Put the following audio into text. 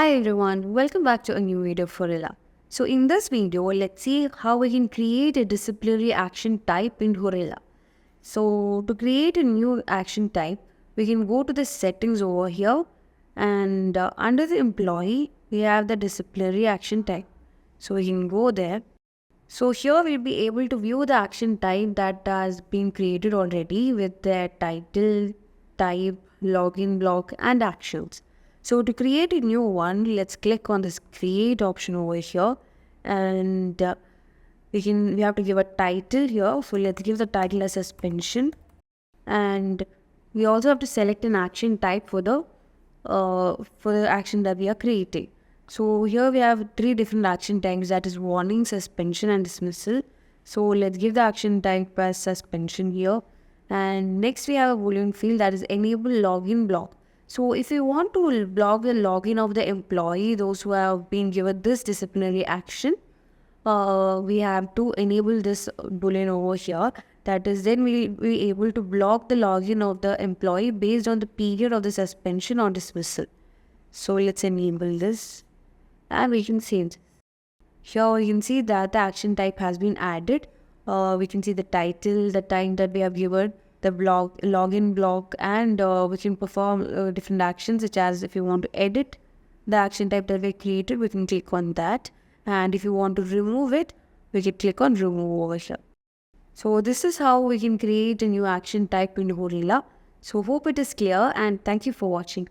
Hi everyone, welcome back to a new video of Horilla. So in this video, let's see how we can create a disciplinary action type in Horilla. So to create a new action type, we can go to the settings over here and under the employee, we have the disciplinary action type. So we can go there. So here we'll be able to view the action type that has been created already with their title, type, login block and actions. So to create a new one, let's click on this create option over here and we have to give a title here. So let's give the title as suspension, and we also have to select an action type for the action that we are creating. So here we have three different action types, that is warning, suspension and dismissal. So let's give the action type as suspension here. And next we have a boolean field, that is enable login block. So if you want to block the login of the employee, those who have been given this disciplinary action, we have to enable this boolean over here. That is, then we'll be able to block the login of the employee based on the period of the suspension or dismissal. So let's enable this and we can see it. Here we can see that the action type has been added. We can see the title, the time that we have given, the block, login block, and we can perform different actions, such as if you want to edit the action type that we created, we can click on that. And if you want to remove it, we can click on remove over here. So this is how we can create a new action type in Horilla. So hope it is clear and thank you for watching.